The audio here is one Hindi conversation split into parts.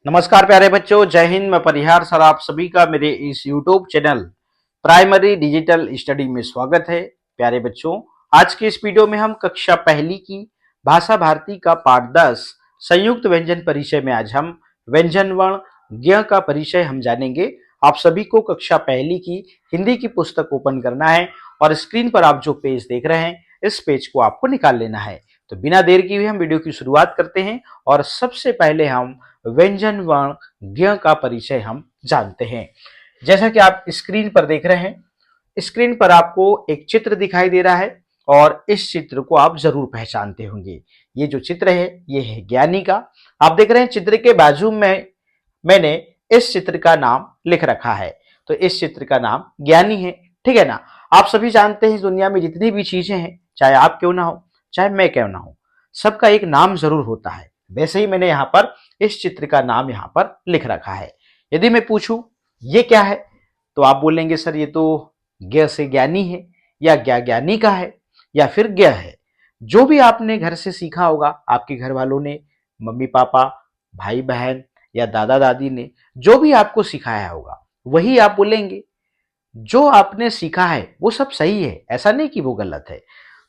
नमस्कार प्यारे बच्चों, जय हिंद। मैं परिहार सर आप सभी का मेरे इस YouTube channel primary digital study में स्वागत है। प्यारे बच्चों, आज के इस वीडियो में हम कक्षा पहली की भाषा भारती का पाठ 10 संयुक्त व्यंजन परिचय में आज हम व्यंजन वर्ण ज्ञ का परिचय हम जानेंगे। आप सभी को कक्षा पहली की हिंदी की पुस्तक ओपन करना है और स्क्रीन पर आप जो पेज देख रहे हैं इस पेज को आपको निकाल लेना है। तो बिना देर किए हुए हम वीडियो की शुरुआत करते हैं और सबसे पहले हम व्यंजन वर्ण ज्ञ का परिचय हम जानते हैं। जैसा कि आप स्क्रीन पर देख रहे हैं, स्क्रीन पर आपको एक चित्र दिखाई दे रहा है और इस चित्र को आप जरूर पहचानते होंगे। ये जो चित्र है ये है ज्ञानी का। आप देख रहे हैं चित्र के बाजू में मैंने इस चित्र का नाम लिख रखा है, तो इस चित्र का नाम ज्ञानी है। ठीक है ना। आप सभी जानते हैं इस दुनिया में जितनी भी चीजें हैं, चाहे आप क्यों ना हो चाहे मैं क्यों ना हो, सबका एक नाम जरूर होता है। वैसे ही मैंने यहाँ पर इस चित्र का नाम यहाँ पर लिख रखा है। यदि मैं पूछूं ये क्या है, तो आप बोलेंगे सर ये तो ज्ञ से ज्ञानी है या ज्ञानी का है या फिर ज्ञ है। जो भी आपने घर से सीखा होगा, आपके घर वालों ने, मम्मी पापा, भाई बहन या दादा दादी ने जो भी आपको सिखाया होगा वही आप बोलेंगे। जो आपने सीखा है वो सब सही है, ऐसा नहीं कि वो गलत है।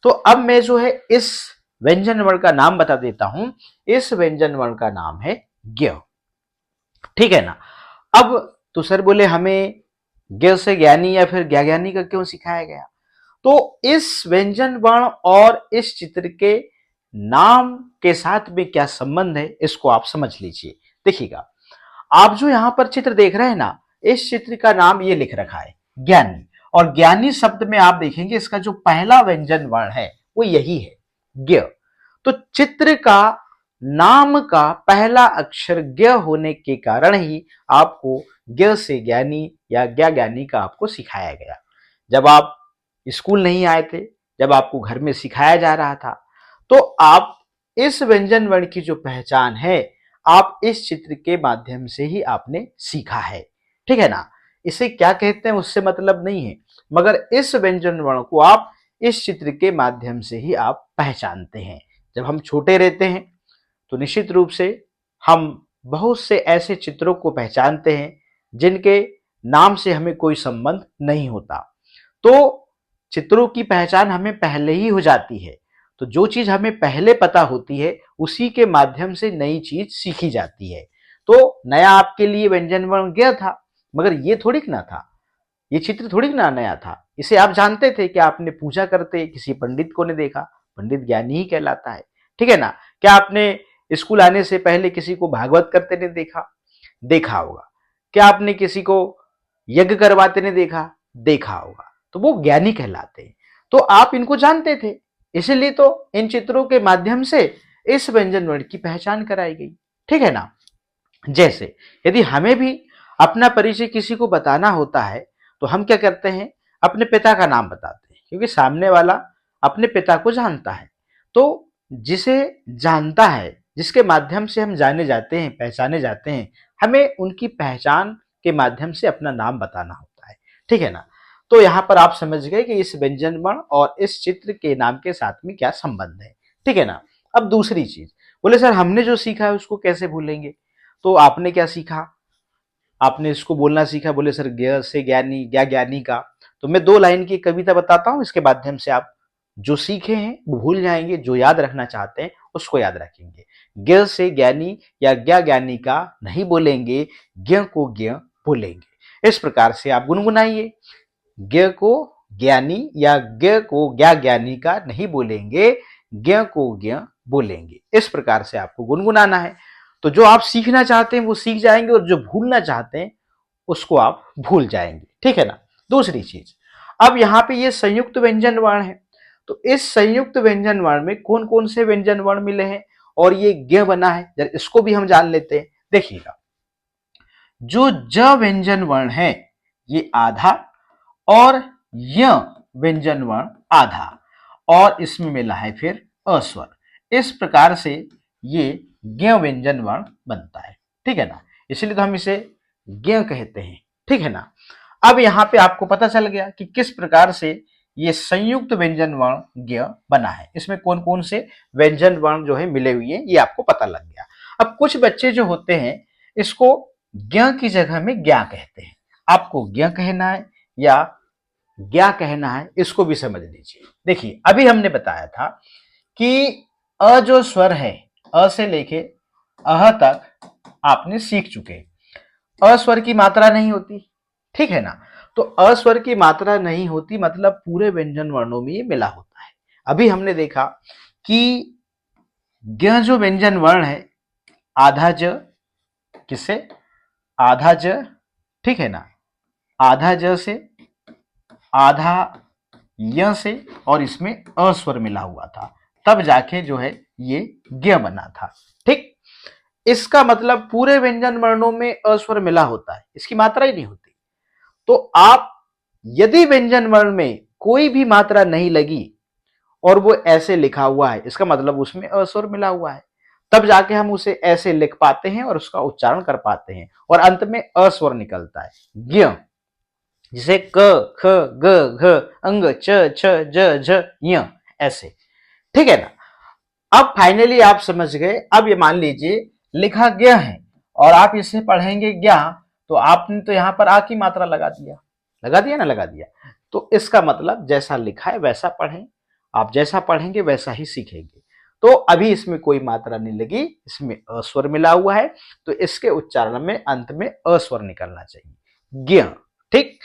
तो अब मैं जो है इस व्यंजन वर्ण का नाम बता देता हूं। इस व्यंजन वर्ण का नाम है ज्ञ। ठीक है ना। अब तो सर बोले हमें ज्ञ से ज्ञानी या फिर ज्ञानी का क्यों सिखाया गया। तो इस व्यंजन वर्ण और इस चित्र के नाम के साथ में क्या संबंध है इसको आप समझ लीजिए। देखिएगा, आप जो यहां पर चित्र देख रहे हैं ना, इस चित्र का नाम ये लिख रखा है ज्ञानी। और ज्ञानी शब्द में आप देखेंगे इसका जो पहला व्यंजन वर्ण है वो यही है, ज्ञ। तो चित्र का नाम का पहला अक्षर ज्ञ होने के कारण ही आपको ज्ञ से ज्ञानी या ज्ञानी का आपको सिखाया गया। जब आप स्कूल नहीं आए थे, जब आपको घर में सिखाया जा रहा था, तो आप इस व्यंजन वर्ण की जो पहचान है आप इस चित्र के माध्यम से ही आपने सीखा है। ठीक है ना। इसे क्या कहते हैं उससे मतलब नहीं है, मगर इस व्यंजन वर्ण को आप इस चित्र के माध्यम से ही आप पहचानते हैं। जब हम छोटे रहते हैं तो निश्चित रूप से हम बहुत से ऐसे चित्रों को पहचानते हैं जिनके नाम से हमें कोई संबंध नहीं होता। तो चित्रों की पहचान हमें पहले ही हो जाती है। तो जो चीज हमें पहले पता होती है उसी के माध्यम से नई चीज सीखी जाती है। तो नया आपके लिए व्यंजन वर्ण ज्ञ था, मगर ये थोड़ी ना था, ये चित्र थोड़ी ना नया था। इसे आप जानते थे कि आपने पूजा करते किसी पंडित को ने देखा, पंडित ज्ञानी ही कहलाता है। ठीक है ना। क्या आपने स्कूल आने से पहले किसी को भागवत करते ने देखा, देखा होगा। क्या आपने किसी को यज्ञ करवाते ने देखा, देखा होगा। तो वो ज्ञानी कहलाते हैं। तो आप इनको जानते थे, इसीलिए तो इन चित्रों के माध्यम से इस व्यंजन वर्ण की पहचान कराई गई। ठीक है ना। जैसे यदि हमें भी अपना परिचय किसी को बताना होता है तो हम क्या करते हैं, अपने पिता का नाम बताते हैं, क्योंकि सामने वाला अपने पिता को जानता है। तो जिसे जानता है, जिसके माध्यम से हम जाने जाते हैं, पहचाने जाते हैं, हमें उनकी पहचान के माध्यम से अपना नाम बताना होता है। ठीक है ना। तो यहां पर आप समझ गए कि इस व्यंजन वर्ण और इस चित्र के नाम के साथ में क्या संबंध है। ठीक है ना। अब दूसरी चीज, बोले सर हमने जो सीखा है उसको कैसे भूलेंगे। तो आपने क्या सीखा, आपने इसको बोलना सीखा, बोले सर ज्ञ से ज्ञानी, ज्ञानी का। तो मैं 2 लाइन की कविता बताता हूं, इसके माध्यम से आप जो सीखे हैं वो भूल जाएंगे, जो याद रखना चाहते हैं उसको याद रखेंगे। ज्ञ से ज्ञानी या ज्ञानी का नहीं बोलेंगे, ज्ञ को ज्ञ बोलेंगे। इस प्रकार से आप गुनगुनाइए, ज्ञ को ज्ञानी या ज्ञ को ज्ञानी का नहीं बोलेंगे, ज्ञ को ज्ञ बोलेंगे। इस प्रकार से आपको गुनगुनाना है। तो जो आप सीखना चाहते हैं वो सीख जाएंगे और जो भूलना चाहते हैं उसको आप भूल जाएंगे। ठीक है ना। दूसरी चीज, अब यहाँ पे ये संयुक्त व्यंजन वर्ण है। तो इस संयुक्त व्यंजन वर्ण में कौन कौन से व्यंजन वर्ण मिले हैं और ये ज्ञ बना है, जरा इसको भी हम जान लेते हैं। देखिएगा, जो ज व्यंजन वर्ण है ये आधा और य व्यंजन वर्ण आधा, और इसमें मिला है फिर अस्वर। इस प्रकार से ये ज्ञ व्यंजन वर्ण बनता है। ठीक है ना। इसलिए तो हम इसे ज्ञ कहते हैं। ठीक है ना। अब यहां पे आपको पता चल गया कि किस प्रकार से ये संयुक्त व्यंजन वर्ण ज्ञ बना है। इसमें कौन कौन से व्यंजन वर्ण जो है मिले हुए हैं ये आपको पता लग गया। अब कुछ बच्चे जो होते हैं इसको ज्ञ की जगह में ज्ञा कहते हैं। आपको ज्ञ कहना है या ज्ञा कहना है, इसको भी समझ लीजिए। देखिए अभी हमने बताया था कि अ जो स्वर है, अ से लेके अह तक आपने सीख चुके। अस्वर की मात्रा नहीं होती, ठीक है ना। तो अस्वर की मात्रा नहीं होती मतलब पूरे व्यंजन वर्णों में ये मिला होता है। अभी हमने देखा कि ज्ञ जो व्यंजन वर्ण है, आधा ज किससे, आधा ज, ठीक है ना, आधा ज से, आधा य से, और इसमें अस्वर मिला हुआ था, तब जाके जो है ये ज्ञ बना था। ठीक, इसका मतलब पूरे व्यंजन वर्णों में अस्वर मिला होता है, इसकी मात्रा ही नहीं होती। तो आप यदि व्यंजन वर्ण में कोई भी मात्रा नहीं लगी और वो ऐसे लिखा हुआ है, इसका मतलब उसमें अस्वर मिला हुआ है, तब जाके हम उसे ऐसे लिख पाते हैं और उसका उच्चारण कर पाते हैं और अंत में अस्वर निकलता है, ज्ञ। जिसे क, ख, ग, घ, अंग, च, छ, ज, झ, य, ऐसे, ठीक है ना। अब फाइनली आप समझ गए। अब ये मान लीजिए लिखा गया है और आप इसे पढ़ेंगे ज्ञा, तो आपने तो यहां पर आ की मात्रा लगा दिया, लगा दिया ना, लगा दिया। तो इसका मतलब जैसा लिखा है वैसा पढ़ें, आप जैसा पढ़ेंगे वैसा ही सीखेंगे। तो अभी इसमें कोई मात्रा नहीं लगी, इसमें अस्वर मिला हुआ है, तो इसके उच्चारण में अंत में अस्वर निकलना चाहिए, ज्ञ। ठीक,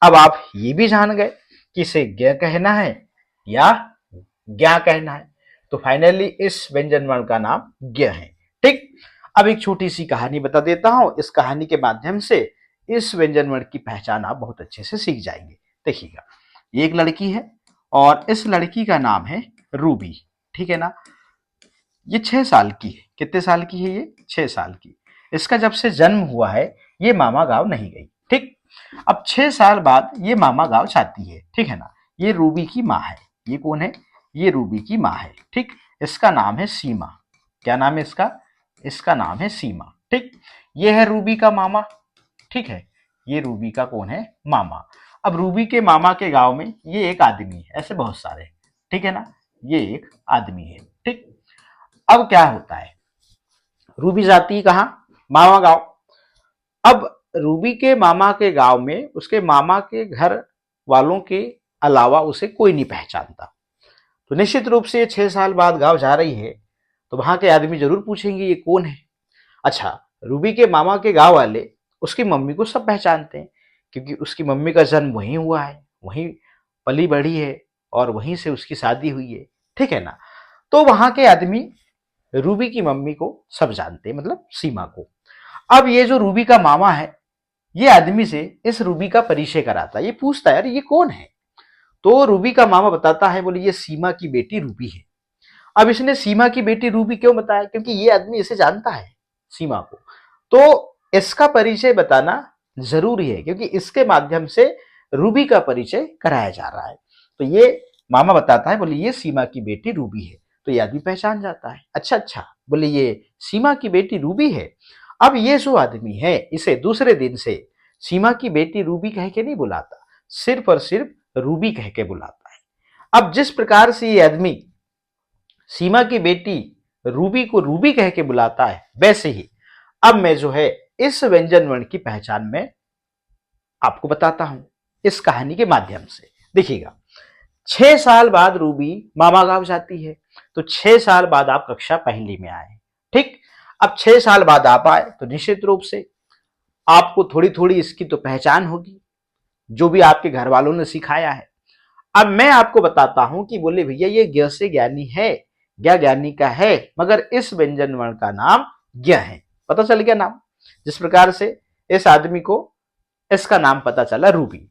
अब आप ये भी जान गए कि इसे ज्ञ कहना है या ज्ञा कहना है। तो फाइनली इस व्यंजन वर्ण का नाम ज्ञ है। ठीक, अब एक छोटी सी कहानी बता देता हूं। इस कहानी के माध्यम से इस व्यंजन वर्ण की पहचान आप बहुत अच्छे से सीख जाएंगे। देखिएगा, ये एक लड़की है और इस लड़की का नाम है रूबी, ठीक है ना। ये 6 साल की है। कितने साल की है ये? 6 साल की। इसका जब से जन्म हुआ है ये मामा गांव नहीं गई। ठीक, अब 6 साल बाद ये मामा गांव जाती है, ठीक है ना। ये रूबी की माँ है। ये कौन है? ये रूबी की माँ है। ठीक, इसका नाम है सीमा। क्या नाम है इसका? इसका नाम है सीमा। ठीक, ये है रूबी का मामा, ठीक है। ये रूबी का कौन है? मामा। अब रूबी के मामा के गांव में ये एक आदमी है, ऐसे बहुत सारे, ठीक है ना। ये एक आदमी है। ठीक, अब क्या होता है, रूबी जाती कहाँ? मामा गांव। अब रूबी के मामा के गांव में उसके मामा के घर वालों के अलावा उसे कोई नहीं पहचानता। तो निश्चित रूप से 6 साल बाद गांव जा रही है, तो वहां के आदमी जरूर पूछेंगे ये कौन है। अच्छा, रूबी के मामा के गांव वाले उसकी मम्मी को सब पहचानते हैं, क्योंकि उसकी मम्मी का जन्म वहीं हुआ है, वहीं पली बढ़ी है और वहीं से उसकी शादी हुई है, ठीक है ना। तो वहां के आदमी रूबी की मम्मी को सब जानते हैं, मतलब सीमा को। अब ये जो रूबी का मामा है, ये आदमी से इस रूबी का परिचय कराता है। ये पूछता है यार ये कौन है? तो रूबी का मामा बताता है, बोले ये सीमा की बेटी रूबी है। अब इसने सीमा की बेटी रूबी क्यों बताया? क्योंकि ये आदमी इसे जानता है, सीमा को। तो इसका परिचय बताना जरूरी है, क्योंकि इसके माध्यम से रूबी का परिचय कराया जा रहा है। तो ये मामा बताता है, बोले ये सीमा की बेटी रूबी है। तो ये आदमी पहचान जाता है, अच्छा अच्छा, बोले ये सीमा की बेटी रूबी है। अब ये जो आदमी है इसे दूसरे दिन से सीमा की बेटी रूबी कह के नहीं बुलाता, सिर्फ और सिर्फ रूबी कह के बुलाता है। अब जिस प्रकार से ये आदमी सीमा की बेटी रूबी को रूबी कह के बुलाता है, वैसे ही अब मैं जो है इस व्यंजन वर्ण की पहचान में आपको बताता हूं इस कहानी के माध्यम से। देखिएगा, 6 साल बाद रूबी मामा गांव जाती है। तो 6 साल बाद आप कक्षा पहली में आए, ठीक। अब 6 साल बाद आप आए तो निश्चित रूप से आपको थोड़ी थोड़ी इसकी तो पहचान होगी, जो भी आपके घर वालों ने सिखाया है। अब मैं आपको बताता हूं कि बोले भैया ये ज्ञ से ज्ञानी है, ज्ञ ज्ञानी का है, मगर इस व्यंजन वर्ण का नाम ज्ञ है। पता चल गया नाम, जिस प्रकार से इस आदमी को इसका नाम पता चला रूबी।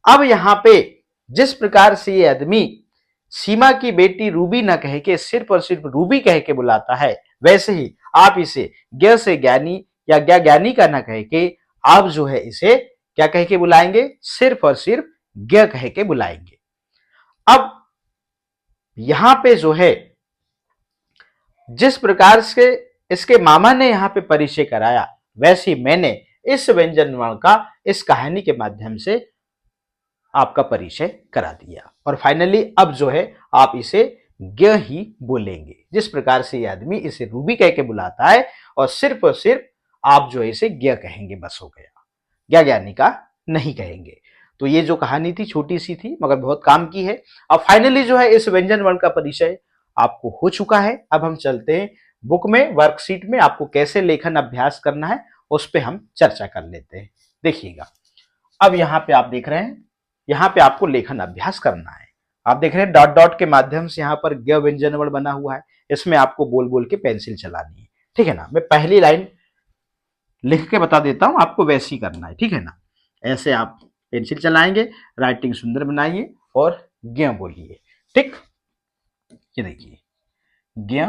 अब यहां पे जिस प्रकार से ये आदमी सीमा की बेटी रूबी न कह के सिर्फ और सिर्फ रूबी कह के बुलाता है, वैसे ही आप इसे ज्ञ से ज्ञानी या ज्ञ ज्ञानी का न कह के आप जो है इसे क्या कह के बुलाएंगे? सिर्फ और सिर्फ ज्ञ कह के बुलाएंगे। अब यहां पे जो है जिस प्रकार से इसके मामा ने यहां पे परिचय कराया, वैसे ही मैंने इस व्यंजन वर्ण का इस कहानी के माध्यम से आपका परिचय करा दिया। और फाइनली अब जो है आप इसे ज्ञ ही बोलेंगे, जिस प्रकार से ये आदमी इसे रूबी कह के बुलाता है और सिर्फ आप जो है इसे ज्ञ कहेंगे, बस हो गया, ज्ञ ज्ञानिका नहीं कहेंगे। तो ये जो कहानी थी छोटी सी थी मगर बहुत काम की है। अब फाइनली जो है इस व्यंजन वर्ण का परिचय आपको हो चुका है। अब हम चलते हैं बुक में, वर्कशीट में आपको कैसे लेखन अभ्यास करना है उस पर हम चर्चा कर लेते हैं। देखिएगा, अब यहाँ पे आप देख रहे हैं, यहाँ पे आपको लेखन अभ्यास करना है। आप देख रहे हैं डॉट डॉट के माध्यम से यहाँ पर ज्ञ व्यंजन वर्ण बना हुआ है, इसमें आपको बोल बोल के पेंसिल चलानी है, ठीक है ना। मैं पहली लाइन लिख के बता देता हूं, आपको वैसे ही करना है, ठीक है ना। ऐसे आप पेंसिल चलाएंगे, राइटिंग सुंदर बनाइए और ज्ञ बोलिए, ठीक। ये देखिए, ज्ञ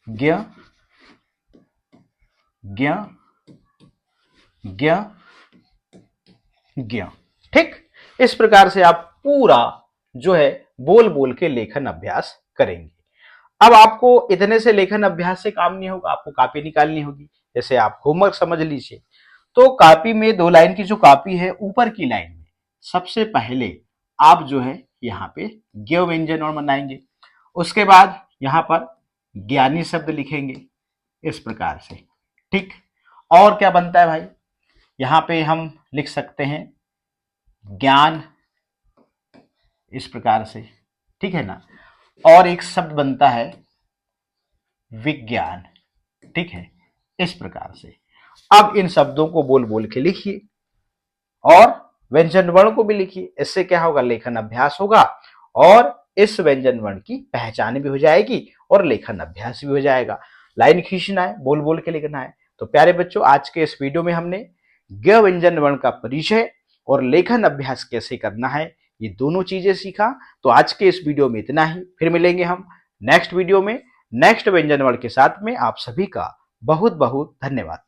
ज्ञ ज्ञ ज्ञ ज्ञ, ठीक। इस प्रकार से आप पूरा जो है बोल बोल के लेखन अभ्यास करेंगे। अब आपको इतने से लेखन अभ्यास से काम नहीं होगा, आपको कॉपी निकालनी होगी। जैसे आप होमवर्क समझ लीजिए, तो कॉपी में 2 लाइन की जो कॉपी है, ऊपर की लाइन में सबसे पहले आप जो है यहाँ पे ज्ञ व्यंजन और बनाएंगे। उसके बाद यहाँ पर ज्ञानी शब्द लिखेंगे इस प्रकार से, ठीक। और क्या बनता है भाई, यहाँ पे हम लिख सकते हैं ज्ञान इस प्रकार से, ठीक है ना। और एक शब्द बनता है विज्ञान, ठीक है, इस प्रकार से। अब इन शब्दों को बोल बोल के लिखिए और व्यंजन वर्ण को भी लिखिए। इससे क्या होगा, लेखन अभ्यास होगा और इस व्यंजन वर्ण की पहचान भी हो जाएगी और लेखन अभ्यास भी हो जाएगा। लाइन खींचना है, बोल बोल के लिखना है। तो प्यारे बच्चों, आज के इस वीडियो में हमने ज्ञ व्यंजन वर्ण का परिचय और लेखन अभ्यास कैसे करना है, ये दोनों चीजें सीखा। तो आज के इस वीडियो में इतना ही, फिर मिलेंगे हम नेक्स्ट वीडियो में नेक्स्ट व्यंजन वर्ण के साथ में। आप सभी का बहुत बहुत धन्यवाद।